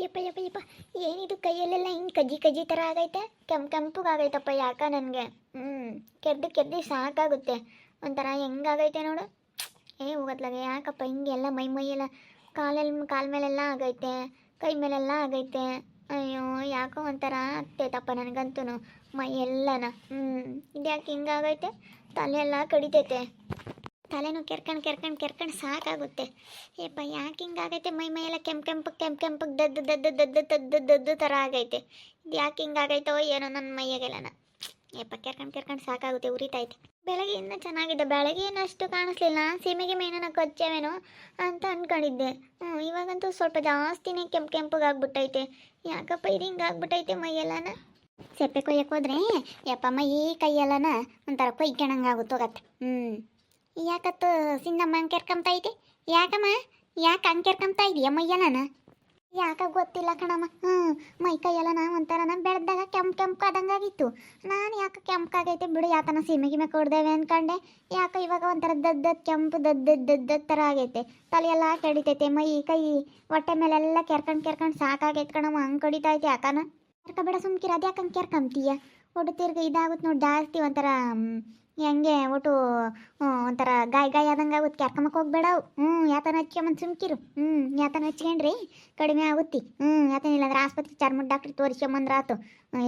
ಯಪ್ಪ ಯಪ್ಪ ಯಪ್ಪ ಏನಿದು ಕೈಯಲ್ಲೆಲ್ಲ ಹಿಂಗೆ ಕಜ್ಜಿ ಕಜ್ಜಿ ಥರ ಆಗೈತೆ ಕೆಂಪುಗಾಗೈತಪ್ಪ ಯಾಕ ನನಗೆ ಕೆರ್ದು ಕೆರ್ದು ಸಾಕಾಗುತ್ತೆ ಒಂಥರ ಹೆಂಗಾಗೈತೆ ನೋಡು. ಹೋಗತ್ಲಾಗೆ ಯಾಕಪ್ಪ ಹಿಂಗೆಲ್ಲ ಮೈಯೆಲ್ಲ ಕಾಲ ಮೇಲೆಲ್ಲ ಆಗೈತೆ, ಕೈ ಮೇಲೆಲ್ಲ ಆಗೈತೆ. ಅಯ್ಯೋ ಯಾಕೋ ಒಂಥರ ಆಗ್ತೈತಪ್ಪ ನನಗಂತೂ ಮೈ ಎಲ್ಲನ. ಇದ್ಯಾಕೆ ಹಿಂಗಾಗೈತೆ, ತಲೆ ಎಲ್ಲ ಕಡಿತೈತೆ, ತಲೆನೂ ಕೆರ್ಕೊಂಡು ಸಾಕಾಗುತ್ತೆ. ಏಪ್ಪ ಯಾಕೆ ಹಿಂಗಾಗೈತೆ, ಮೈಯೆಲ್ಲ ಕೆಂಪು ದದ್ದು ಥರ ಆಗೈತೆ. ಇದು ಯಾಕೆ ಹಿಂಗಾಗೈತೋ ಏನೋ ನನ್ನ ಮೈಯಾಗೆಲ್ಲನ. ಏಪ್ಪ ಕೆರ್ಕೊಂಡು ಸಾಕಾಗುತ್ತೆ, ಉರಿತೈತೆ. ಬೆಳಗ್ಗೆಯಿಂದ ಚೆನ್ನಾಗಿದೆ, ಬೆಳಗ್ಗೆ ಏನು ಅಷ್ಟು ಕಾಣಿಸ್ಲಿಲ್ಲ, ಸೀಮೆಗೆ ಮೇನನ ಕೊಚ್ಚೇವೇನೋ ಅಂತ ಅಂದ್ಕೊಂಡಿದ್ದೆ. ಇವಾಗಂತೂ ಸ್ವಲ್ಪ ಜಾಸ್ತಿನೇ ಕೆಂಪಗಾಗ್ಬಿಟ್ಟೈತೆ. ಯಾಕಪ್ಪ ಇದು ಹಿಂಗಾಗ್ಬಿಟ್ಟೈತೆ ಮೈಯೆಲ್ಲನ. ಸೆಪ್ಪೆ ಕೊಯ್ಯಕ್ಕೆ ಹೋದ್ರೆ ಯಪ್ಪ ಮೈ ಕೈಯೆಲ್ಲನ ಒಂಥರ ಕೊಯ್ಕೊಳಂಗಾಗುತ್ತೋಗತ್ತೆ. ಯಾಕತ್ತು ಸಿಂದಮ್ಮ ಹಂಗೆ ಕೆರ್ಕೊಂತೈತೆ, ಯಾಕಮ್ಮ ಯಾಕೆ ಹಂಗೆ ಕೆರ್ಕೊಂತ ಇದೆಯಾ ಮೈಯೆಲ್ಲನ? ಯಾಕ ಗೊತ್ತಿಲ್ಲ ಕಣಮ್ಮ. ಮೈ ಕೈಯೆಲ್ಲನ ಒಂಥರನ ಬೆಳೆದಾಗ ಕೆಂಪಾದಂಗಾಗಿತ್ತು. ನಾನು ಯಾಕೆ ಕೆಂಪಾಗೈತೆ ಬಿಡು, ಯಾತನ ಸೀಮೆಗಿಮೆ ಕೊಡ್ದೇವೆ ಅಂದ್ಕೊಂಡೆ. ಯಾಕೆ ಇವಾಗ ಒಂಥರ ಕೆಂಪು ದದ್ದ ಥರ ಆಗೈತೆ, ತಲೆಯೆಲ್ಲ ಕೆಡಿತೈತೆ, ಮೈ ಕೈ ಹೊಟ್ಟೆ ಮೇಲೆಲ್ಲ ಕೆರ್ಕೊಂಡು ಸಾಕಾಗೈತೆ ಕಣಮ್ಮ. ಹಂಗೆ ಕಡಿತೈತೆ ಯಾಕನ. ಕೆರ್ಕಬೇಡ ಸುಮ್ಕಿರ, ಅದು ಯಾಕೆ ಹಂಗೆ ಕೆರ್ಕೊಂತೀಯ? ಒಟ್ಟು ತಿರ್ಗಿ ಇದಾಗುತ್ತೆ ನೋಡಿ ಜಾಸ್ತಿ, ಒಂಥರ ಹೆಂಗೆ ಒಟ್ಟು ಒಂಥರ ಗಾಯ ಆದಂಗೆ ಆಗುತ್ತೆ. ಕೆರ್ಕೊಂಬಕ್ಕೆ ಹೋಗ್ಬೇಡ. ಯಾತನ ಹಚ್ಕೊಂಬಂದು ಸುಮ್ಕಿರು. ಯಾತನ ಹಚ್ಕೊಂಡ್ರಿ ಕಡಿಮೆ ಆಗುತ್ತೆ. ಯಾತನ ಇಲ್ಲಾಂದ್ರೆ ಆಸ್ಪತ್ರೆ ಚರ್ಮದ ಡಾಕ್ಟ್ರ್ ತೋರಿಸ್ಕೊಂಬಂದ್ರೆ ಆತು.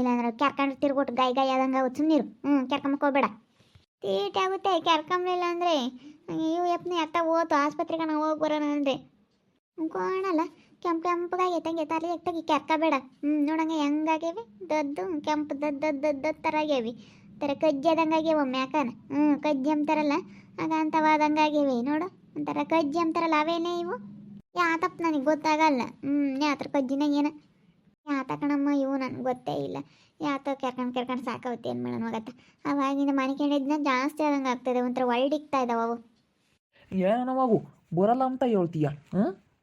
ಇಲ್ಲಾಂದ್ರೆ ಕೆರ್ಕೊಂಡು ತಿರ್ಗೊಟ್ಟು ಗಾಯ ಆದಂಗೆ ಆಗುತ್ತೆ, ಸುಮ್ಮನಿರು. ಕೆರ್ಕೊಂಬಕ್ಕೆ ಹೋಗ್ಬೇಡ, ತೀಟೆ ಆಗುತ್ತೆ. ಕೆರ್ಕೊಂಬಿಲ್ಲ ಅಂದರೆ ಇವು ಯಪ್ನ ಎತ್ತ ಹೋತು ಆಸ್ಪತ್ರೆಗೆ ನಾವು ಹೋಗಿ ಬರೋಣ ಅಂದರೆ ಕಾಣಲ್ಲ. ಕೆಂಪಗಾಗೈತೆ ಹಂಗೆ ತಲೆ ಎತ್ತಾಗಿ ಕೆರ್ಕಬೇಡ. ನೋಡಂಗೆ ಹೆಂಗಾಗ್ಯವಿ ದದ್ದು ಕೆಂಪು ದದ್ದ ಥರ ಆಗ್ಯಾವಿ. ಥರ ಕಜ್ಜಿ ಆದಂಗೆ ಆಗ್ಯಾವ ಮ್ಯಾಕನ. ಕಜ್ಜಿ ಅಂತಾರಲ್ಲ ಆಗ ಅಂಥವಾದಂಗೆ ಆಗ್ಯಾವೆ ನೋಡು. ಒಂಥರ ಕಜ್ಜಿ ಅಂತಾರಲ್ಲ ಅವೇನೇ ಇವು. ಯಾತಪ್ಪ ನನಗೆ ಗೊತ್ತಾಗಲ್ಲ. ಯಾತ್ರ ಕಜ್ಜಿನ ಏನ ಯಾತ ಕಣಮ್ಮ ಇವು, ನನಗೆ ಗೊತ್ತೇ ಇಲ್ಲ. ಯಾತ ಕೆರ್ಕೊಂಡು ಸಾಕಾಗುತ್ತೆ. ಏನು ಮಾಡೋಣ ಹೋಗತ್ತ. ಅವಾಗಿಂದ ಮನಿಕೊಂಡಿದ್ನ ಜಾಸ್ತಿ ಆದಂಗೆ ಆಗ್ತದೆ, ಒಂಥರ ಒಳ್ಳಿಕ್ತಾ ಇದ್ದಾವೆ ಅವು. ಏನವಾಗು ಬರಲ್ಲ ಅಂತ ಹೇಳ್ತೀಯ?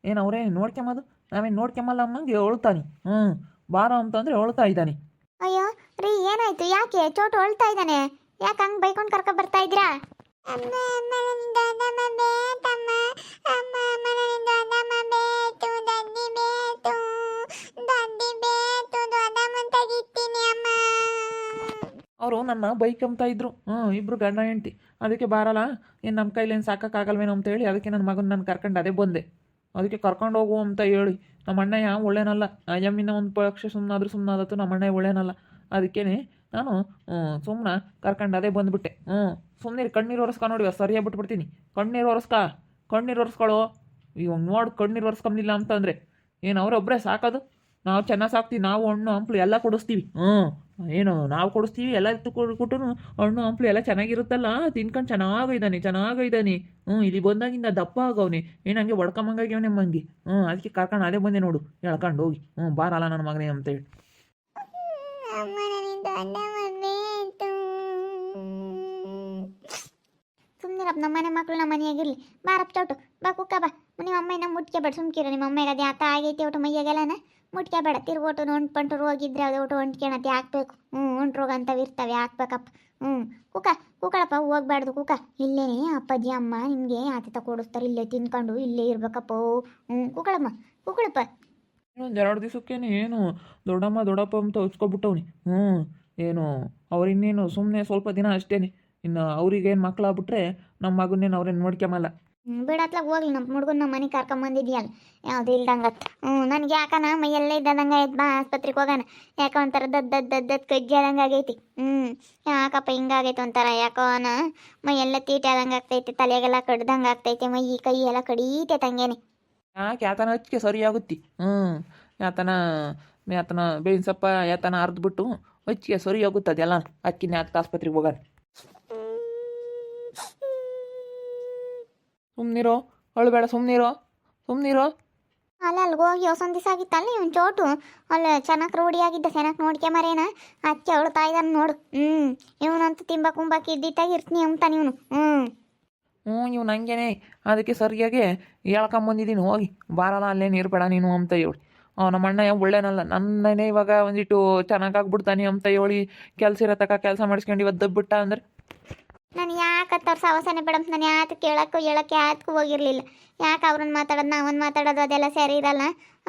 ಏನು ಅವರೇ ನೋಡ್ಕೊಂಬದು, ನಾವೇನು ನೋಡ್ಕೊಂಬಲ್ಲ ಅನ್ನಂಗೆ ಹೇಳ್ತಾನೆ. ಬಾರ ಅಂತಂದರೆ ಹೇಳ್ತಾ ಇದ್ದಾನೆ. ಅಯ್ಯೋ ರೀ ಏನಾಯ್ತು, ಯಾಕೆ ಚೋಟು ಹೊಳ್ತಾ ಇದ್ದಾನೆ? ಯಾಕೆ ಹಂಗೆ ಬೈಕೊಂಡು ಕರ್ಕೊ ಬರ್ತಾ ಇದ್ದೀರಾ? ಅವರು ನನ್ನ ಬೈಕ್ ಅಂಬ್ತಾ ಇದ್ರು. ಇಬ್ಬರು ಗಂಡ ಹೆಂಡ್ತಿ. ಅದಕ್ಕೆ ಬಾರಲ್ಲ, ಏನು ನಮ್ಮ ಕೈಲೇನು ಸಾಕಾಗಲ್ವೇನೋ ಅಂತೇಳಿ ಅದಕ್ಕೆ ನನ್ನ ಮಗನ ನಾನು ಕರ್ಕೊಂಡು ಅದೇ ಬಂದೆ. ಅದಕ್ಕೆ ಕರ್ಕೊಂಡು ಹೋಗು ಅಂತ ಹೇಳಿ. ನಮ್ಮ ಅಣ್ಣಯ್ಯ ಒಳ್ಳೇನಲ್ಲ, ಯಮ್ಮಿನ ಒಂದು ಪಕ್ಷ ಸುಮ್ಮನಾದತ್ತು. ನಮ್ಮ ಅಣ್ಣಯ್ಯ ಒಳ್ಳೇನಲ್ಲ, ಅದಕ್ಕೇ ನಾನು ಸುಮ್ಮನೆ ಕರ್ಕೊಂಡು ಅದೇ ಬಂದುಬಿಟ್ಟೆ. ಸುಮ್ಮನೆ ಕಣ್ಣೀರು ಒರೆಸ್ಕೊ ನೋಡಿ, ಸರಿಯಾಗಿ ಬಿಟ್ಬಿಡ್ತೀನಿ. ಕಣ್ಣೀರು ಒರೆಸ್ಕೊಳ್ಳೋ. ಇವಾಗ ನೋಡಿ ಕಣ್ಣೀರು ಒರೆಸ್ಕೊಂಬಿಲ್ಲ ಅಂತಂದರೆ ಏನು ಅವರೊಬ್ಬರೇ ಸಾಕೋದು? ನಾವು ಚೆನ್ನಾಗಿ ಸಾಕ್ತೀವಿ, ನಾವು ಹಣ್ಣು ಹಂಪ್ಲು ಎಲ್ಲ ಕೊಡಿಸ್ತೀವಿ. ಏನು ನಾವು ಕೊಡಿಸ್ತೀವಿ ಎಲ್ಲ ಕೊಟ್ಟು ಹಣ್ಣು ಹಂಪ್ಲು ಎಲ್ಲ ಚೆನ್ನಾಗಿರುತ್ತಲ್ಲ, ತಿನ್ಕೊಂಡು ಚೆನ್ನಾಗಿದ್ದಾನೆ. ಇಲ್ಲಿ ಬಂದಾಗಿಂದ ದಪ್ಪ ಆಗವನೆ, ಏನು ಹಂಗೆ ಹೊಡ್ಕೊಂಬಂಗಾಗ್ಯವನೆ ಮಂಗಿ. ಅದಕ್ಕೆ ಕರ್ಕೊಂಡು ಅದೇ ಬಂದೆ ನೋಡು, ಹೇಳ್ಕೊಂಡು ಹೋಗಿ. ಬಾರಲ್ಲ ನನ್ನ ಮಗನೇ ಅಂತೇಳಿ. ಸುಮ್ಮನಿರಪ್ಪ, ನಮ್ಮ ಮನೆ ಮಕ್ಕಳು ನಮ್ಮ ಮನೆಯಾಗಿರಲಿ. ಬಾರಪ್ಪ ಚೌಟು, ಬಾ ಕುಕ್ಕ ಬಾ. ನಿಮ್ಮ ಅಮ್ಮನ ಮುಟ್ಕೆಬೇಡ, ಸುಮ್ಕಿರ. ನಿಮ್ಮ ಅಮ್ಮಗೆ ಅದು ಆತ ಆಗೈತೆ ಒಟ್ಟು ಮೈಯಾಗೆಲ್ಲನ ಮುಟ್ಕೆಬೇಡ. ತಿರ್ಗೋಟು ಹೊಂಟು ರೋಗಿದ್ರೆ ಅದು ಒಟ್ಟು ಹೊಂಟ್ಕೊಳತ್ತೆ ಹಾಕ್ಬೇಕು. ಹೊಂಟು ರೋಗ ಅಂತವು ಇರ್ತವೆ, ಹಾಕ್ಬೇಕಪ್ಪ. ಕೂಕಳಪ್ಪ, ಹೋಗ್ಬಾರ್ದು ಕೂಕ. ಇಲ್ಲೇನೆ ಅಪ್ಪಾಜಿ ಅಮ್ಮ ನಿಮಗೆ ಆತ ಕೊಡಿಸ್ತಾರೆ, ಇಲ್ಲೇ ತಿನ್ಕೊಂಡು ಇಲ್ಲೇ ಇರ್ಬೇಕಪ್ಪ. ಕೂಕಳಪ್ಪ. ಇನ್ನೊಂದು 2 ದಿವಸಕ್ಕೇನೆ ಏನು ದೊಡ್ಡಪ್ಪ ಅಂತ ಹಚ್ಕೊಬಿಟ್ಟವ್ನಿ. ಏನು ಅವ್ರು ಇನ್ನೇನು ಸುಮ್ಮನೆ ಸ್ವಲ್ಪ ದಿನ ಅಷ್ಟೇ. ಇನ್ನು ಅವ್ರಿಗೇನು ಮಕ್ಕಳಾಗ್ಬಿಟ್ರೆ ನಮ್ಮ ಮಗನ್ನೇನು ಅವ್ರೇನು ನೋಡ್ಕೊಂಬಲ್ಲ. ಬಿಡತ್ಲಾಗ ಹೋಗ್ಲಿ, ನಮ್ಮ ಹುಡುಗನ ನಮ್ಮ ಮನೆಗೆ ಕರ್ಕೊಂಬಂದಿದ್ಯಲ್ಲ, ಯಾವುದು ಇಲ್ದಂಗತ್ತು. ನನಗೆ ಯಾಕನ ಮೈಯೆಲ್ಲ ಇದ್ದಂಗೆ ಆಯ್ತು. ಬಾ ಆಸ್ಪತ್ರೆಗೆ ಹೋಗೋಣ. ಯಾಕೋ ಒಂಥರ ದದ್ದು ಕಜ್ಜಿ ಆದಂಗೆ ಆಗೈತಿ. ಯಾಕಪ್ಪ ಹಿಂಗಾಗೈತೆ ಒಂಥರ, ಯಾಕೋನ ಮೈಯೆಲ್ಲ ತೀಟೆ ಆದಂಗೆ ಆಗ್ತೈತೆ, ತಲೆಗೆಲ್ಲ ಕಡ್ದಂಗೆ ಆಗ್ತೈತೆ, ಮೈ ಕೈ ಎಲ್ಲ ಕಡೀತೈತೆ ಹಂಗೇನೆ. ಯಾಕೆ ಯಾತನ ಹಚ್ಚಿಗೆ ಸರಿಯಾಗುತ್ತೆ. ಯಾತನ ಬೇವಿನ ಸೊಪ್ಪ ಯಾತನ ಅರ್ದ್ಬಿಟ್ಟು ಹಚ್ಚಿಗೆ ಸರಿ ಹೋಗುತ್ತೆ ಅದೆಲ್ಲ. ಅದಕ್ಕಿನ್ನ ಯಾಕೆ ಆಸ್ಪತ್ರೆಗೆ ಹೋಗೋಣ. ಸುಮ್ಮನಿರೋ, ಅಳಬೇಡ, ಸುಮ್ಮನಿರೋ. ಅಲ್ಲಿಗೆ ಹೋಗಿ ಹೊಸೊಂದು ದಿವಸ ಆಗಿತ್ತಲ್ಲ ಇವನು ಚೋಟು. ಅಲ್ಲಿ ಚೆನ್ನಾಗಿ ರೂಢಿಯಾಗಿದ್ದ, ಚೆನ್ನಾಗಿ ನೋಡ್ಕೊಂಬರೇನ ಅಚ್ಚಿ ಅಳ್ತಾ ಇದ್ದಾನೆ ನೋಡು. ಇವನಂತೂ ಕುಂಬಾಕಿ ಇದ್ದಿತ್ತಾಗಿ ಇರ್ತೀನಿ ಅಂತಾನೆ ಇವನು. ಇವ್ನು ಹಂಗೇನೆ. ಅದಕ್ಕೆ ಸರಿಯಾಗಿ ಹೇಳ್ಕೊಂಬಂದಿದ್ದೀನಿ, ಹೋಗಿ ಬಾರಲ್ಲ ಅಲ್ಲೇನು ಇರಬೇಡ ನೀನು ಅಂತ ಹೇಳಿ. ನಮ್ಮ ಅಣ್ಣ ಒಳ್ಳೇನಲ್ಲ, ನನ್ನೇ ಇವಾಗ ಒಂದಿಟ್ಟು ಚೆನ್ನಾಗಾಗ್ಬಿಡ್ತಾನೆ ಅಂತ ಹೇಳಿ ಕೆಲಸ ಇರೋ ತಕ ಕೆಲಸ ಮಾಡಿಸ್ಕೊಂಡು ಇವತ್ತು ದಬ್ಬಿಟ್ಟ ಅಂದರೆ ನಾನು ಯಾಕೆ ಪಕ್ಕದವ್ರ ಸಹವಾಸನೆ ಬೇಡಂತ ನಾನು ಯಾತು ಕೇಳೋಕ್ಕೂ ಹೇಳೋಕ್ಕೆ ಯಾತಕ್ಕೂ ಹೋಗಿರಲಿಲ್ಲ. ಯಾಕೆ ಅವ್ರನ್ನ ಮಾತಾಡೋದು ನಾವೊಂದು ಮಾತಾಡೋದು ಅದೆಲ್ಲ ಸರಿ ಇರಲ್ಲ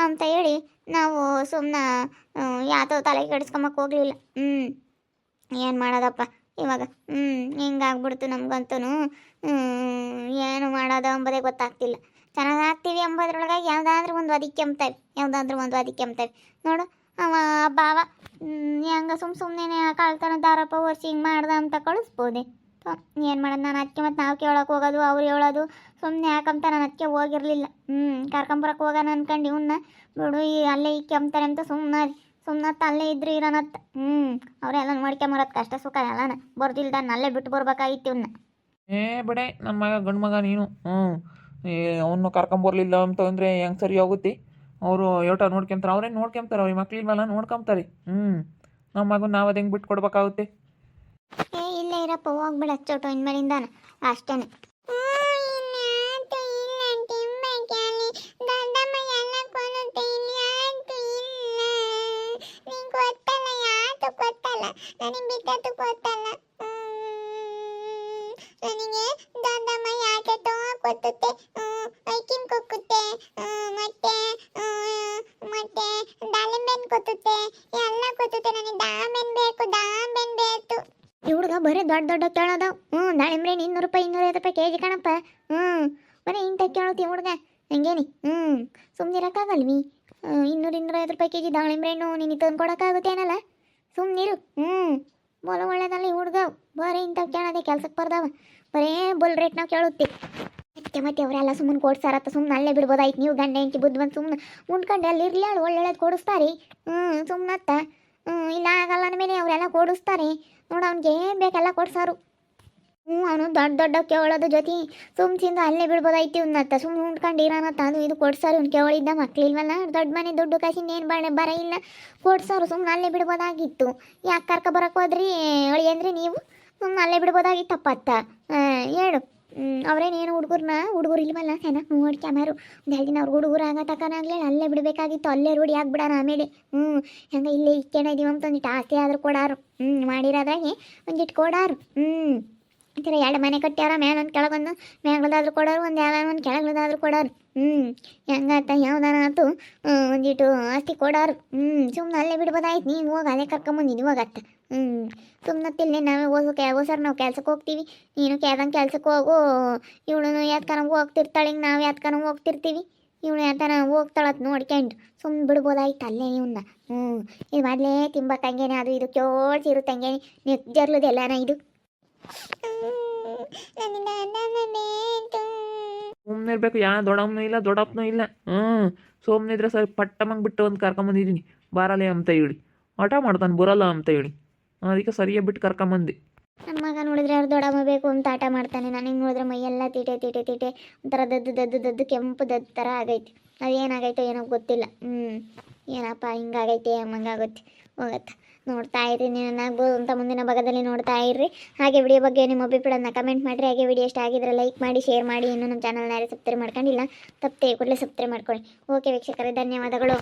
ಅಂತ ಹೇಳಿ ನಾವು ಸುಮ್ಮನೆ ಯಾತೋ ತಲೆ ಕೆಡಿಸ್ಕೊಂಬಕ್ಕೆ ಹೋಗಲಿಲ್ಲ. ಏನು ಮಾಡೋದಪ್ಪ ಇವಾಗ. ಹಿಂಗಾಗ್ಬಿಡ್ತು ನಮಗಂತೂ. ಏನು ಮಾಡೋದು ಎಂಬುದೇ ಗೊತ್ತಾಗ್ತಿಲ್ಲ. ಚೆನ್ನಾಗಾಗ್ತೀವಿ ಎಂಬುದ್ರೊಳಗೆ ಯಾವುದಾದ್ರೂ ಒಂದು ಒದಿಕ್ಕೆಂಬ್ತೇವೆ ನೋಡು. ಅವ ಬಾವ ಹೆಂಗೆ ಸುಮ್ಮನೆ ಕಳ್ತನದ ಆರೋಪ ಹೊರ್ಸಿ ಹಿಂಗೆ ಮಾಡ್ದ ಅಂತ ಕಳಿಸ್ಬೋದೆ. ಏನು ಮಾಡೋದು, ನಾನು ಅದಕ್ಕೆ ಮತ್ತು ನಾವು ಕೇಳೋಕೆ ಹೋಗೋದು ಅವ್ರು ಹೇಳೋದು ಸುಮ್ಮನೆ ಯಾಕಂತ ನಾನು ಅದಕ್ಕೆ ಹೋಗಿರಲಿಲ್ಲ. ಕರ್ಕೊಂಬರಕ್ಕೆ ಹೋಗೋಣ ಅನ್ಕೊಂಡು ಇವನ್ನ ಬಿಡು ಅಲ್ಲೇ ಇಕ್ಕೆಂಬ್ತಾರೆ ಅಂತ ಸುಮ್ಮನತ್ತ ಅಲ್ಲೇ ಇದ್ರೆ ಇರೋನತ್ತ. ಅವರೆಲ್ಲ ನೋಡ್ಕೊಂಬರೋದು ಕಷ್ಟ ಸುಖ ಎಲ್ಲನ ಬರ್ದಿಲ್ದ ಅಲ್ಲೇ ಬಿಟ್ಟು ಬರ್ಬೇಕಾಗಿತ್ತು ಇವನ್ನ. ಬಿಡೆ ನನ್ನ ಮಗ ಗಂಡು ಮಗ ನೀನು. ಅವನು ಕರ್ಕೊಂಬರ್ಲಿಲ್ಲ ಅಂತಂದರೆ ಹೆಂಗೆ ಸರಿ ಹೋಗುತ್ತೆ? ಅವರು ಯೋಟ ನೋಡ್ಕೊಂತಾರೆ, ಅವ್ರೇನು ನೋಡ್ಕೊಂತಾರೆ, ಅವ್ರಿಗೆ ಮಕ್ಳಿಲ್ವಲ್ಲ ನೋಡ್ಕೊಂತಾರೆ. ನಮ್ಮ ಮಗನ ನಾವು ಅದು ಹೆಂಗೆ ಬಿಟ್ಟು ಕೊಡ್ಬೇಕಾಗುತ್ತೆ? ಇಲ್ಲೇ ಇರಪ್ಪ, ಹೋಗ್ಬಿಡ ಚೋಟು ಇನ್ಮೇಲಿಂದಾನ ಅಷ್ಟೇ. ನನಗೆ ದೊಡ್ಡಮ್ಮ ಯಾಕೆ ಕೊತ್ತುತ್ತೆ, ಐಕಿನ್ ಕೊಕ್ಕುತ್ತೆ, ಮತ್ತೆ ದಾಳಿಂಬೆನ್ ಕೊತ್ತುತ್ತೆ, ಎಲ್ಲ ಕೊತ್ತುತ್ತೆ. ನನಗೆ ದಾಂಬೆನ್ ಬೇಕು. ಈ ಹುಡುಗ ಬರೀ ದೊಡ್ಡ ಕೇಳೋದು. ದಾಳಿಂಬ್ರೆ 200 ರೂಪಾಯಿ 250 ರೂಪಾಯಿ ಕೆಜಿ ಕಣಪ್ಪ. ಬರೀ ಇಂಥ ಕೇಳೋತಿ ಹುಡುಗ. ಹಂಗೇನಿ ಸುಮ್ಮನಿರಕ್ಕಾಗಲ್ವಿ? 200-250 ರೂಪಾಯಿ ಕೆಜಿ ದಾಳಿಂಬ್ರೆ ಹಣ್ಣು ನೀನು ತಂದು ಕೊಡೋಕ್ಕಾಗುತ್ತೇನಲ್ಲ? ಸುಮ್ಮನಿರು. ಬೋಲ ಒಳ್ಳೇದಲ್ಲ ಈ ಹುಡುಗ. ಬರೀ ಇಂಥವು ಕೇಳೋದೆ ಕೆಲ್ಸಕ್ಕೆ ಬರ್ದವ. ಬರೇ ಬುಲ್ ರೇಟ್ ನಾವು ಕೇಳುತ್ತಿ. ಮತ್ತೆ ಅವರೆಲ್ಲ ಸುಮ್ಮನೆ ಕೊಡ್ಸಾರತ್ತ. ಸುಮ್ಮನೆ ಅಲ್ಲೇ ಬಿಡ್ಬೋದಾಯ್ತು. ನೀವು ಗಂಡ ಹೆಂಡತಿ ಬುದ್ಧಿವಂತ ಸುಮ್ಮನೆ ಉಂಡ್ಕೊಂಡು ಅಲ್ಲಿ ಇರಲಿ, ಅಳು ಒಳ್ಳೇದು ಕೊಡಿಸ್ತಾರೆ. ಸುಮ್ಮನತ್ತ ಇಲ್ಲ ಆಗಲ್ಲ ಅಂದಮೇಲೆ ಅವರೆಲ್ಲ ಕೊಡಿಸ್ತಾರೆ ನೋಡು. ಅವ್ನಿಗೆ ಏನು ಬೇಕೆಲ್ಲ ಕೊಡ್ಸಾರು. ಅವನು ದೊಡ್ಡ ಕೇಳೋದು ಜೊತೆ ಸುಮ್ಸಿಂದ ಅಲ್ಲೇ ಬಿಡ್ಬೋದಾಯ್ತು ಇವನ್ನತ್ತ. ಸುಮ್ಮನೆ ಉಂಡ್ಕೊಂಡು ಇರೋನತ್ತ. ಅದು ಇದು ಕೊಡ್ಸಾರು. ಇವ್ನು ಕೇಳಿದ್ದ ಮಕ್ಳಿಲ್ವಲ್ಲ, ದೊಡ್ಡ ಮನೆ ದುಡ್ಡು ಕಾಸಿಂದ ಏನು ಬರ ಇಲ್ಲ ಕೊಡ್ಸಾರು. ಸುಮ್ಮನೆ ಅಲ್ಲೇ ಬಿಡ್ಬೋದಾಗಿತ್ತು. ಯಾಕೆ ಕರ್ಕೊಬರಕ್ಕೆ ಹೋದ್ರಿ ಅಳಿ ಅಂದರೆ ನೀವು? ಸುಮ್ಮನೆ ಅಲ್ಲೇ ಬಿಡ್ಬೋದಾಗಿತ್ತಪ್ಪ ಅತ್ತ. ಹೇಳು. ಅವ್ರೇನೇನು ಹುಡುಗರು ಇಲ್ವಲ್ಲ, ಚೆನ್ನಾಗಿ ನೋಡ್ಕ್ಯಾಮಾರು. ಒಂದು 2 ದಿನ ಅವ್ರಿಗೆ ಹುಡುಗರು ಆಗೋ ತಕ್ಕನಾಗ್ಲಿ ಅಲ್ಲೇ ಬಿಡಬೇಕಾಗಿತ್ತು. ಅಲ್ಲೇ ರೂಢಿ ಆಗ್ಬಿಡೋಣ ಆಮೇಲೆ. ಹೆಂಗೆ ಇಲ್ಲೇ ಇಕ್ಕೇನ ಇದೀವಿ ಅಂತ ಒಂದಿಟ್ಟು ಆಸ್ತಿ ಆದರೂ ಕೊಡಾರು. ಮಾಡಿರೋದ್ರಾಗೆ ಒಂದಿಟ್ಟು ಕೊಡಾರು. ಈ ಥರ 2 ಮನೆ ಕಟ್ಟ್ಯಾರ, ಮೇಲೊಂದು ಕೆಳಗೊಂದು, ಮೇಗಳದಾದ್ರೂ ಕೊಡೋರು, ಒಂದು ಯಾವ್ದಾರು ಒಂದು ಕೆಳಗಳದಾದ್ರೂ ಕೊಡೋರು. ಹೆಂಗಾತ ಯಾವ್ದಾರ ಆಯ್ತು ಒಂದಿಟ್ಟು ಆಸ್ತಿ ಕೊಡಾರು. ಸುಮ್ಮನೆ ಅಲ್ಲೇ ಬಿಡ್ಬೋದಾಯ್ತು. ನೀನು ಹೋಗಿ ಅಲ್ಲೇ ಕರ್ಕೊಂಬಂದಿದ್ದು ಹೋಗತ್ತ. ಸುಮ್ಮನತ್ತಿಲ್ಲೇ ನಾವೇ ಓಸರ್ ನಾವು ಕೆಲ್ಸಕ್ಕೆ ಹೋಗ್ತೀವಿ, ನೀನು ಕೇಳ್ದಂಗೆ ಕೆಲ್ಸಕ್ಕೆ ಹೋಗು. ಇವಳು ಯಾತ್ಕನ ಹೋಗ್ತಿರ್ತಾಳೆ, ಹಿಂಗೆ ನಾವು ಯಾತ್ಕನ ಹೋಗ್ತಿರ್ತೀವಿ. ಇವಳು ಯಾತನ ಹೋಗ್ತಾಳತ್ ನೋಡ್ಕೊಂಡು ಸುಮ್ಮನೆ ಬಿಡ್ಬೋದಾಯ್ತು ಅಲ್ಲೇ ಇವನ್ನ. ಇದು ಮೊದಲೇ ತಿಂಬಕ್ಕಂಗೇನೆ ಅದು ಇದು ಕೇಳ್ಸಿರುತ್ತಂಗೇನೆ ನೆಜ್ಜರ್ಲದೆಲ್ಲನ ಇದು. ಸುಮ್ಮನಿರ್ಬೇಕು. ಯಾ ದೊಡ್ಡಮ್ಮನೂ ಇಲ್ಲ ದೊಡ್ಡಪ್ಪನೂ ಇಲ್ಲ. ಸುಮ್ಮನಿದ್ರೆ ಸರಿ ಪಟ್ಟಮ್ಮಂಗೆ ಬಿಟ್ಟು ಒಂದು ಕರ್ಕೊಂಬಂದಿದ್ದೀನಿ ಬಾರಲೆ ಅಂತ ಹೇಳಿ. ಆಟ ಮಾಡ್ತಾನೆ ಬರಲ್ಲ ಅಂತ ಹೇಳಿ, ಅದಕ್ಕೆ ಸರಿಯಾಗಿ ಬಿಟ್ಟು ಕರ್ಕೊಂಬಂದು. ನಮ್ಮ ಮಗ ನೋಡಿದ್ರೆ ಅವ್ರು ದೊಡ್ಡಮ್ಮ ಬೇಕು ಅಂತ ಆಟ ಮಾಡ್ತಾನೆ. ನನಗೆ ನೋಡಿದ್ರೆ ಮೈಯೆಲ್ಲ ತೀಟೆ ಒಂಥರ ದದ್ದು ಕೆಂಪು ಥರ ಆಗೈತೆ. ಅದೇನಾಗೈತೋ ಏನೋ ಗೊತ್ತಿಲ್ಲ. ಏನಪ್ಪ ಹಿಂಗಾಗೈತೆ ಹಂಗಾಗುತ್ತೆ ಹೋಗತ್ತೆ. ನೋಡ್ತಾ ಇರಿ, ನೀನಾಗ್ಬೋದು ಅಂತ ಮುಂದಿನ ಭಾಗದಲ್ಲಿ ನೋಡ್ತಾ ಇರ್ರಿ. ಹಾಗೆ ವಿಡಿಯೋ ಬಗ್ಗೆ ನಿಮ್ಮ ಅಭಿಪ್ರಾಯನ ಕಮೆಂಟ್ ಮಾಡಿರಿ. ಹಾಗೆ ವಿಡಿಯೋ ಇಷ್ಟ ಆಗಿದ್ರೆ ಲೈಕ್ ಮಾಡಿ, ಶೇರ್ ಮಾಡಿ. ಇನ್ನೂ ನಮ್ಮ ಚಾನಲ್ನ ಯಾರು ಸಬ್ಸ್ಕ್ರೈಬ್ ಮಾಡ್ಕೊಂಡಿಲ್ಲ ತಪ್ಪದೆ ಕೂಡಲೇ ಸಬ್ಸ್ಕ್ರೈಬ್ ಮಾಡ್ಕೊಳ್ಳಿ. ಓಕೆ ವೀಕ್ಷಕರೇ, ಧನ್ಯವಾದಗಳು.